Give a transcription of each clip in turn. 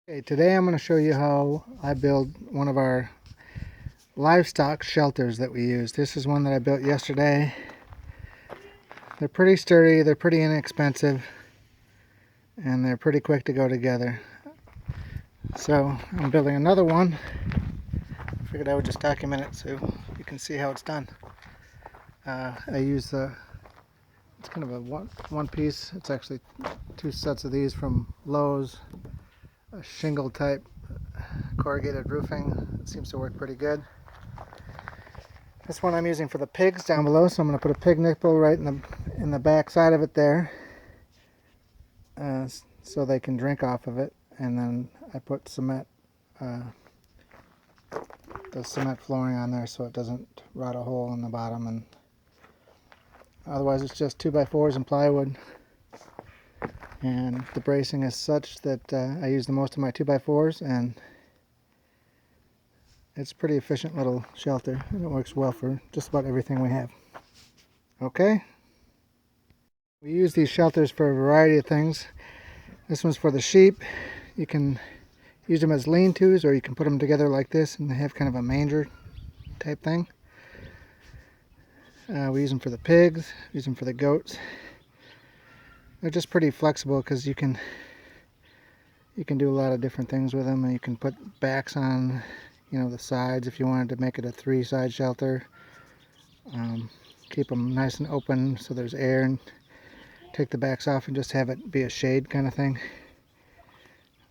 Okay, today I'm going to show you how I build one of our livestock shelters that we use. This is one that I built yesterday. They're pretty sturdy, they're pretty inexpensive, and they're pretty quick to go together. So I'm building another one. I figured I would just document it so you can see how it's done. I use it's kind of a one piece. It's actually two sets of these from Lowe's, a shingle type corrugated roofing. It seems to work pretty good. This one I'm using for the pigs down below, so I'm going to put a pig nipple right in the back side of it there, so they can drink off of it. And then I put cement, the cement flooring on there so it doesn't rot a hole in the bottom. And otherwise, it's just 2x4s and plywood. And the bracing is such that I use the most of my 2x4s, and it's a pretty efficient little shelter, and it works well for just about everything we have. Okay? We use these shelters for a variety of things. This one's for the sheep. You can use them as lean-tos, or you can put them together like this and they have kind of a manger type thing. We use them for the pigs, use them for the goats. They're just pretty flexible because you can do a lot of different things with them, and you can put backs on, the sides if you wanted to make it a 3-side shelter. Keep them nice and open so there's air, and take the backs off and just have it be a shade kind of thing.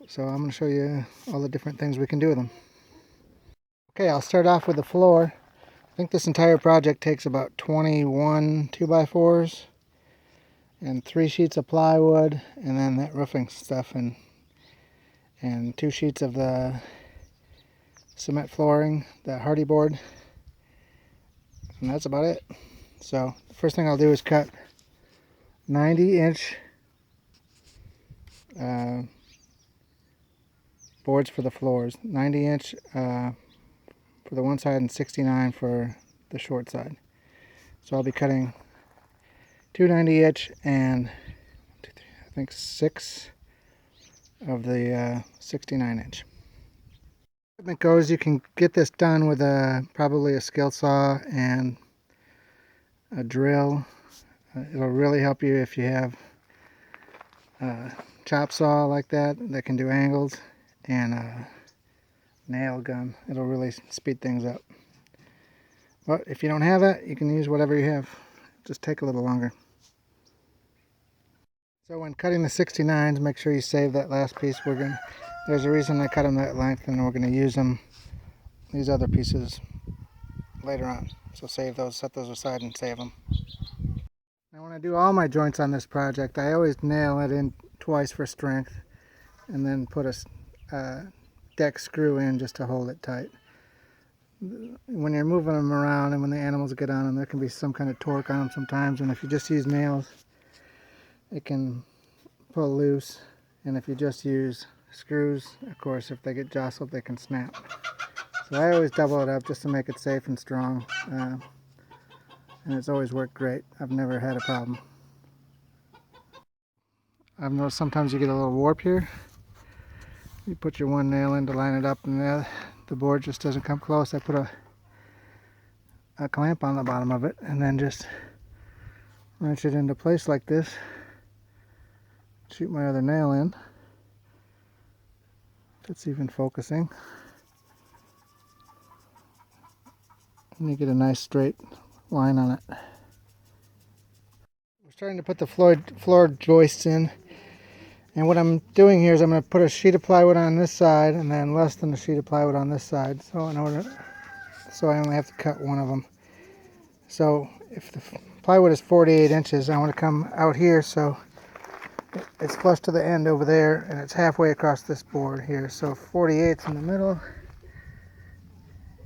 So I'm going to show you all the different things we can do with them. Okay, I'll start off with the floor. I think this entire project takes about 21 2x4s and 3 sheets of plywood, and then that roofing stuff, and 2 sheets of the cement flooring, the hardy board, and that's about it. So the first thing I'll do is cut 90-inch boards for the floors, 90-inch for the one side and 69 for the short side. So I'll be cutting 2 90-inch and I think 6 of the 69-inch. Equipment goes, you can get this done with probably a skill saw and a drill. It'll really help you if you have a chop saw like that can do angles, and a nail gun. It'll really speed things up. But if you don't have that, you can use whatever you have. Just take a little longer. So when cutting the 69s, make sure you save that last piece. There's a reason I cut them that length, and we're going to use these other pieces later on. So save those, set those aside and save them. Now when I do all my joints on this project, I always nail it in twice for strength, and then put a deck screw in just to hold it tight. When you're moving them around and when the animals get on them, there can be some kind of torque on them sometimes, and if you just use nails, it can pull loose, and if you just use screws, of course, if they get jostled, they can snap. So I always double it up just to make it safe and strong, and it's always worked great. I've never had a problem. I've noticed sometimes you get a little warp here. You put your one nail in to line it up, and the board just doesn't come close. I put a clamp on the bottom of it, and then just wrench it into place like this. Shoot my other nail in. If it's even focusing. And you get a nice straight line on it. We're starting to put the floor joists in. And what I'm doing here is I'm going to put a sheet of plywood on this side, and then less than a sheet of plywood on this side. So I only have to cut one of them. So if the plywood is 48 inches, I want to come out here so it's flush to the end over there, and it's halfway across this board here. So 48's in the middle,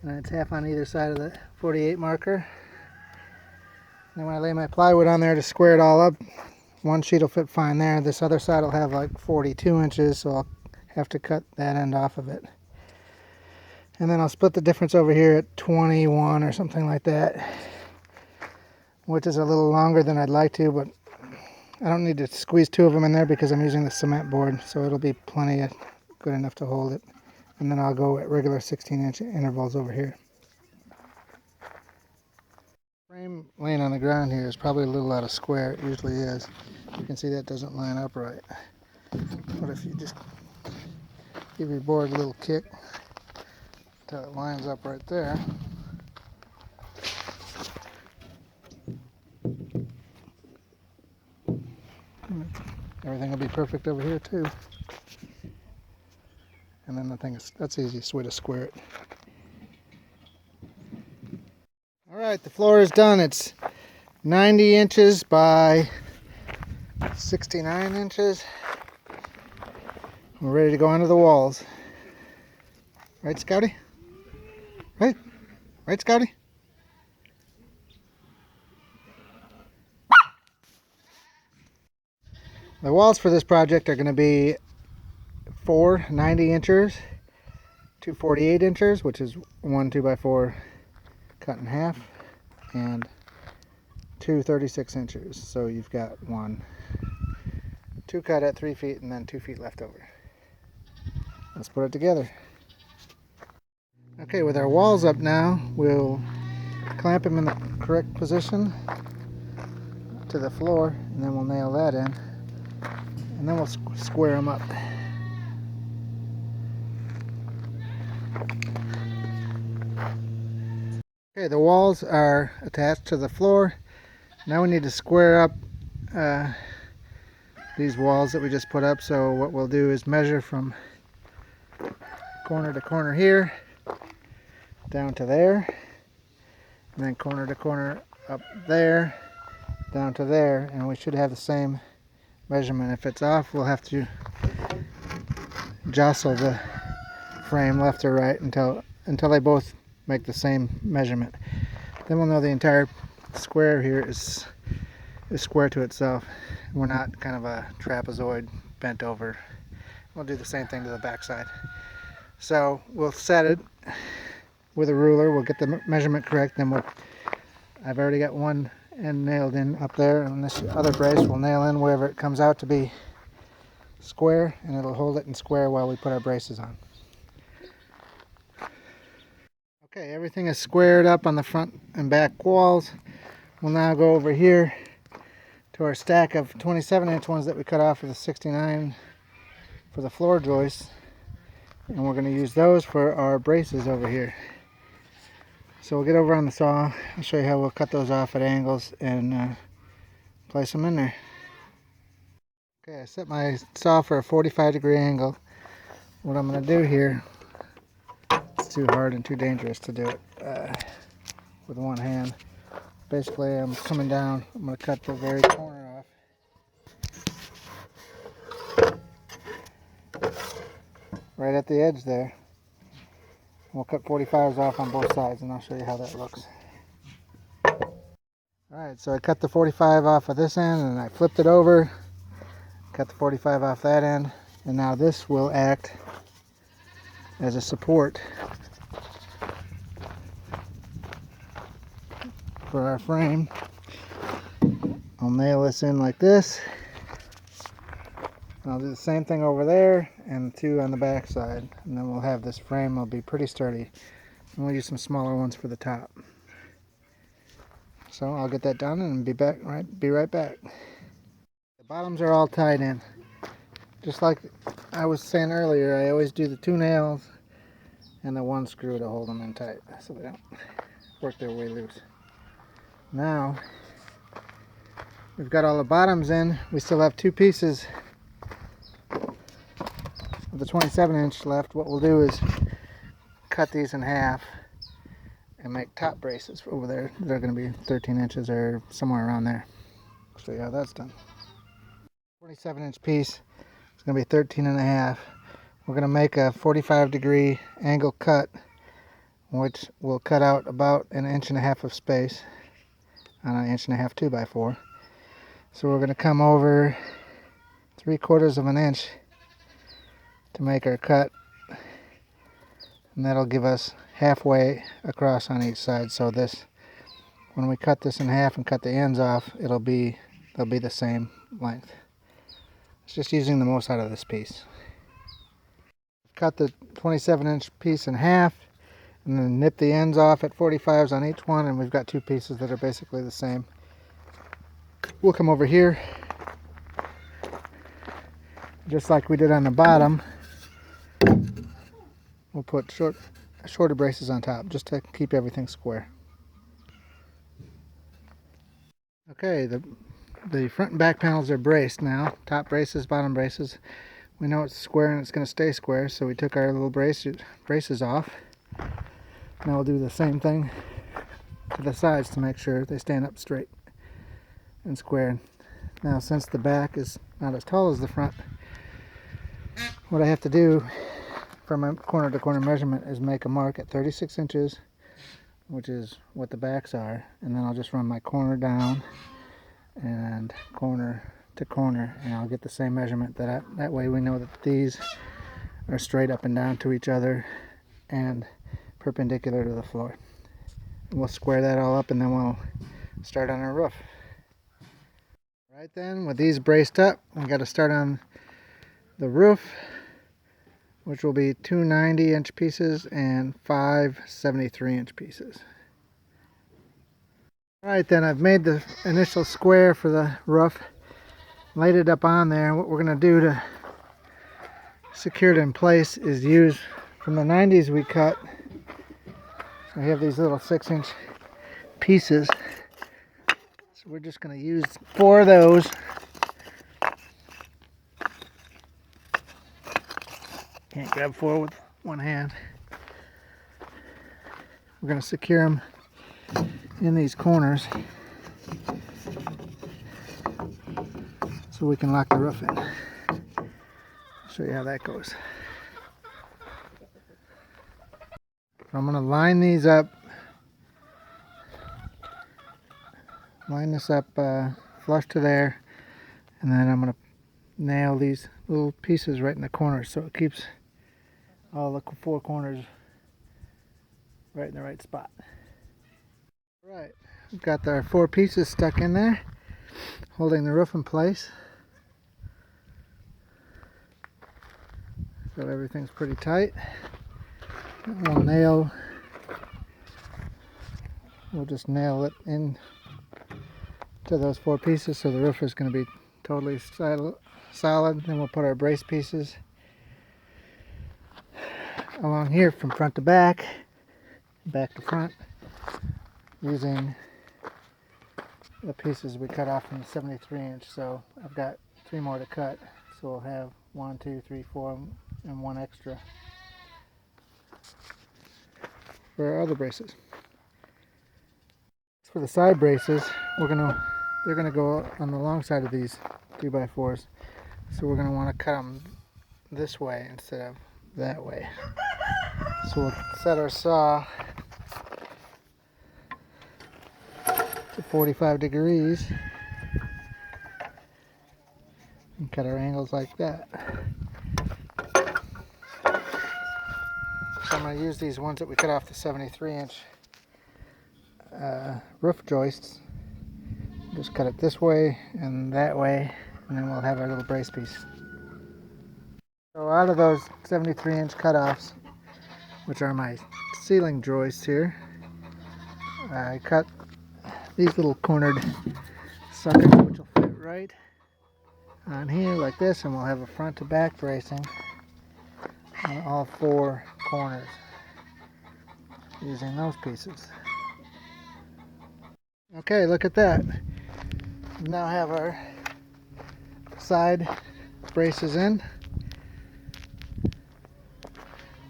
and it's half on either side of the 48 marker. And then when I lay my plywood on there to square it all up, one sheet will fit fine there. This other side will have like 42 inches, so I'll have to cut that end off of it. And then I'll split the difference over here at 21 or something like that, which is a little longer than I'd like to, but I don't need to squeeze 2 of them in there because I'm using the cement board, so it'll be plenty good enough to hold it. And then I'll go at regular 16-inch intervals over here. Frame laying on the ground here is probably a little out of square. It usually is. You can see that doesn't line up right. But if you just give your board a little kick until it lines up right there, everything will be perfect over here too. And then that's the easiest way to square it. Alright, the floor is done. It's 90 inches by 69 inches. We're ready to go onto the walls. Right, Scouty? Right? Right, Scouty? The walls for this project are going to be 4 90 inches, 2 48 inches, which is 1 2x4 cut in half, and 2 36 inches. So you've got 2 cut at 3 feet and then 2 feet left over. Let's put it together. Okay, with our walls up now, we'll clamp them in the correct position to the floor, and then we'll nail that in, and then we'll square them up. Okay, the walls are attached to the floor. Now we need to square up these walls that we just put up. So what we'll do is measure from corner to corner here, down to there, and then corner to corner up there, down to there, and we should have the same measurement. If it's off, we'll have to jostle the frame left or right until they both make the same measurement. Then we'll know the entire square here is square to itself. We're not kind of a trapezoid bent over. We'll do the same thing to the back side. So we'll set it with a ruler. We'll get the measurement correct. Then I've already got one end nailed in up there, and this other brace will nail in wherever it comes out to be square, and it'll hold it in square while we put our braces on. Okay, everything is squared up on the front and back walls. We'll now go over here to our stack of 27-inch ones that we cut off of the 69 for the floor joists, and we're going to use those for our braces over here. So we'll get over on the saw. I'll show you how we'll cut those off at angles and place them in there. Okay, I set my saw for a 45-degree angle. What I'm going to do here, it's too hard and too dangerous to do it with one hand. Basically, I'm coming down. I'm going to cut the very corner off. Right at the edge there. We'll cut 45s off on both sides, and I'll show you how that looks. Alright, so I cut the 45 off of this end, and I flipped it over. Cut the 45 off that end, and now this will act as a support for our frame. I'll nail this in like this. I'll do the same thing over there and 2 on the back side, and then we'll have this frame. It'll be pretty sturdy, and we'll use some smaller ones for the top. So I'll get that done and be right back. The bottoms are all tied in, just like I was saying earlier. I always do the 2 nails and the 1 screw to hold them in tight so they don't work their way loose. Now we've got all the bottoms in. We still have 2 pieces of the 27-inch left. What we'll do is cut these in half and make top braces over there. They're going to be 13 inches or somewhere around there. I'll show you how that's done. 27-inch piece is going to be 13 and a half. We're going to make a 45-degree angle cut, which will cut out about 1.5 inches of space on an 1.5 inch 2x4. So we're going to come over 3/4 of an inch to make our cut, and that'll give us halfway across on each side. So this, when we cut this in half and cut the ends off, they'll be the same length. It's just using the most out of this piece. cut the 27-inch piece in half and then nip the ends off at 45s on each one, and we've got two pieces that are basically the same. We'll come over here, just like we did on the bottom. We'll put shorter braces on top just to keep everything square. Okay, the front and back panels are braced now. Top braces, bottom braces. We know it's square and it's going to stay square, so we took our little braces off. Now we'll do the same thing to the sides to make sure they stand up straight and square. Now, since the back is not as tall as the front, what I have to do from a corner to corner measurement is make a mark at 36 inches, which is what the backs are, and then I'll just run my corner down and corner to corner, and I'll get the same measurement. That way we know that these are straight up and down to each other and perpendicular to the floor. And we'll square that all up and then we'll start on our roof. Right then, with these braced up, we got to start on the roof, which will be two 90-inch pieces and 5 73-inch pieces. Alright then, I've made the initial square for the roof, laid it up on there, and what we're going to do to secure it in place is use, from the 90s we cut, we have these little 6-inch pieces, so we're just going to use 4 of those. Can't grab 4 with one hand. We're going to secure them in these corners so we can lock the roof in. I'll show you how that goes. I'm going to line these up, line this up flush to there, and then I'm going to nail these little pieces right in the corners so it keeps all the 4 corners right in the right spot. Right, we've got our 4 pieces stuck in there, holding the roof in place. So everything's pretty tight. We'll just nail it in to those 4 pieces, so the roof is going to be totally solid. Then we'll put our brace pieces along here from front to back, back to front, using the pieces we cut off from the 73-inch. So I've got 3 more to cut, so we'll have 1, 2, 3, 4, and 1 extra for our other braces. For the side braces, they're gonna go on the long side of these 2x4s, so we're gonna want to cut them this way instead of that way. So we'll set our saw to 45 degrees and cut our angles like that. So I'm going to use these ones that we cut off the 73-inch roof joists. Just cut it this way and that way, and then we'll have our little brace piece. So out of those 73-inch cutoffs, which are my ceiling joists here, I cut these little cornered suckers, which will fit right on here like this, and we'll have a front to back bracing on all 4 corners using those pieces. Okay, look at that. We now have our side braces in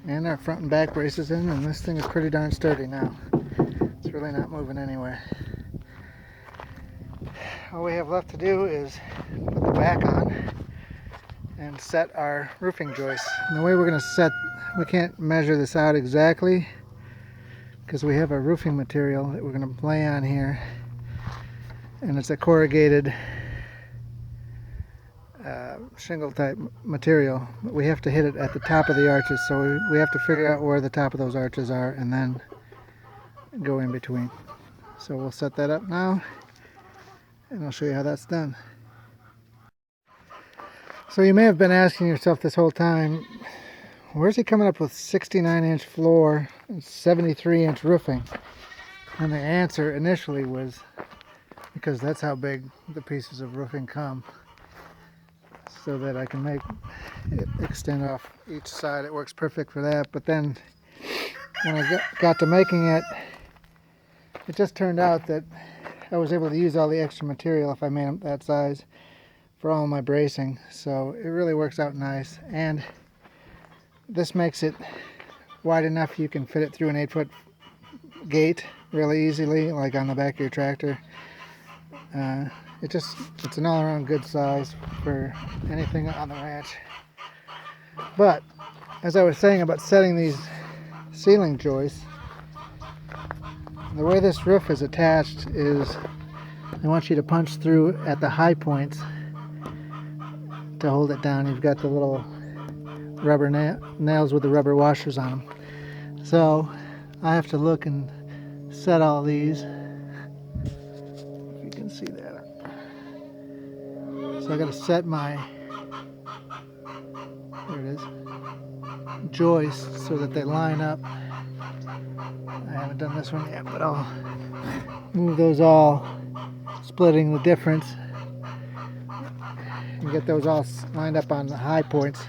and our front and back braces in, and this thing is pretty darn sturdy now. It's really not moving anywhere. All we have left to do is put the back on and set our roofing joists. And the way we're going to set, we can't measure this out exactly because we have a roofing material that we're going to lay on here, and it's a corrugated shingle type material. But we have to hit it at the top of the arches, so we have to figure out where the top of those arches are and then go in between. So we'll set that up now and I'll show you how that's done. So you may have been asking yourself this whole time, Where's he coming up with 69-inch floor and 73-inch roofing? And the answer initially was because that's how big the pieces of roofing come, so that I can make it extend off each side. It works perfect for that. But then when I got to making it, it just turned out that I was able to use all the extra material if I made them that size for all my bracing. So it really works out nice. And this makes it wide enough you can fit it through an 8-foot gate really easily, like on the back of your tractor. It's an all-around good size for anything on the ranch. But as I was saying about setting these ceiling joists, the way this roof is attached is I want you to punch through at the high points to hold it down. You've got the little rubber nails with the rubber washers on them. So I have to look and set all these. If you can see that. So I got to set my, there it is, joists so that they line up. I haven't done this one yet, but I'll move those all, splitting the difference, and get those all lined up on the high points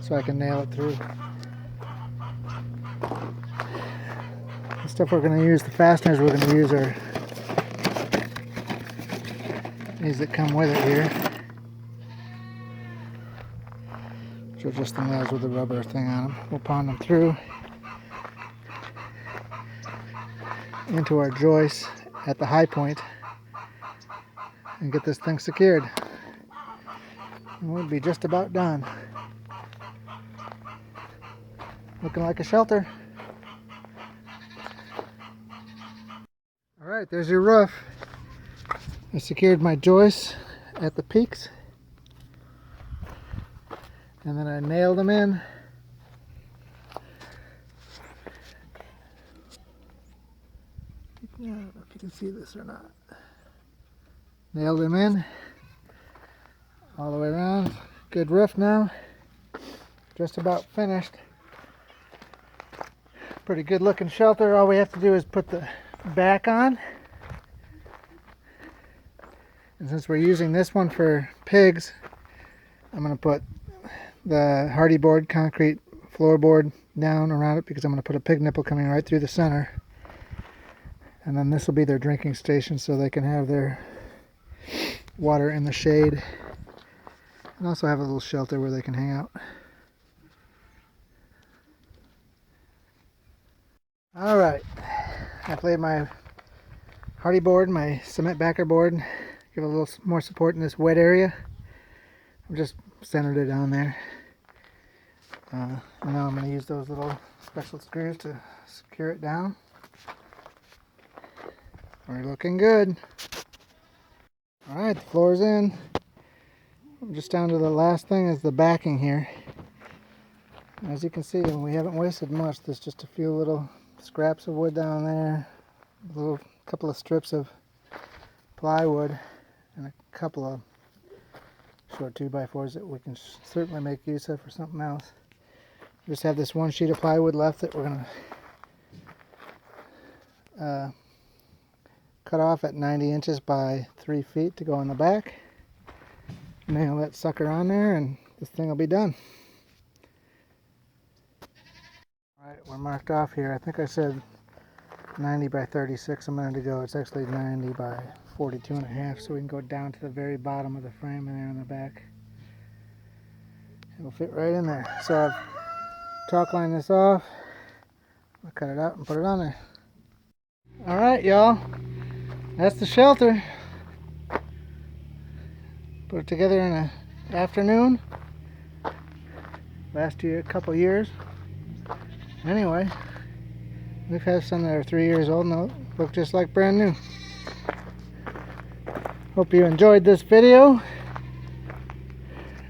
so I can nail it through. The stuff we're going to use, the fasteners we're going to use, are these that come with it here, which are just the nails with the rubber thing on them. We'll pound them through into our joists at the high point and get this thing secured. And we'll be just about done. Looking like a shelter. Alright, there's your roof. I secured my joists at the peaks, and then I nailed them in. I don't know if you can see this or not. Nailed them in all the way around. Good roof now. Just about finished. Pretty good looking shelter. All we have to do is put the back on. And since we're using this one for pigs, I'm going to put the hardy board concrete floorboard down around it, because I'm going to put a pig nipple coming right through the center. And then this will be their drinking station, so they can have their water in the shade. And also have a little shelter where they can hang out. Alright, I've laid my hardy board, my cement backer board, give it a little more support in this wet area. I've just centered it down there. And now I'm going to use those little special screws to secure it down. We're looking good. Alright, the floor's in. I'm just down to the last thing is the backing here. As you can see, we haven't wasted much. There's just a few little scraps of wood down there, a little couple of strips of plywood, and a couple of short 2x4s that we can certainly make use of for something else. We just have this one sheet of plywood left that we're going to cut off at 90 inches by 3 feet to go on the back. Nail that sucker on there and this thing will be done. Alright, we're marked off here. I think I said 90 by 36 a minute ago. It's actually 90 by 42 and a half, so we can go down to the very bottom of the frame and there in the back. It'll fit right in there. So I've chalk lined this off. I'll cut it out and put it on there. Alright, y'all. That's the shelter. Put it together in an afternoon. Last year, a couple years. Anyway, we've had some that are 3 years old and they look just like brand new. Hope you enjoyed this video.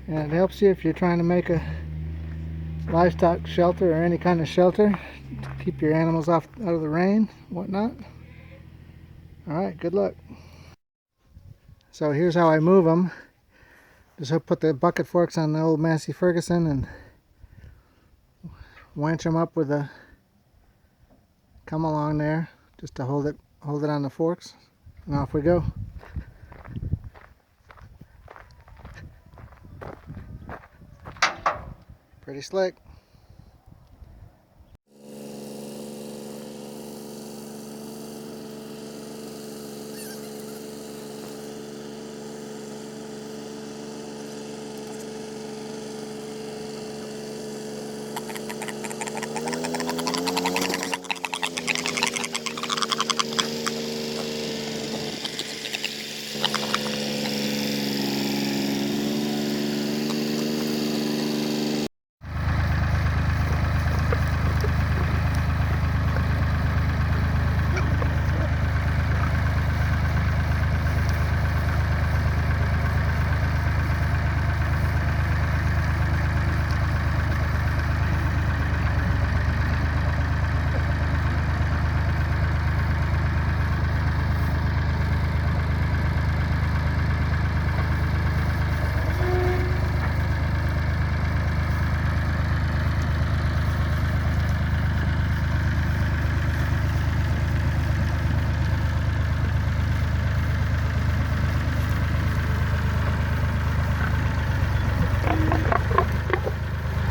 And it helps you if you're trying to make a livestock shelter or any kind of shelter to keep your animals out of the rain, whatnot. Alright, good luck. So here's how I move them. Just put the bucket forks on the old Massey Ferguson and winch them up with a come along there just to hold it on the forks, and off we go. Pretty slick.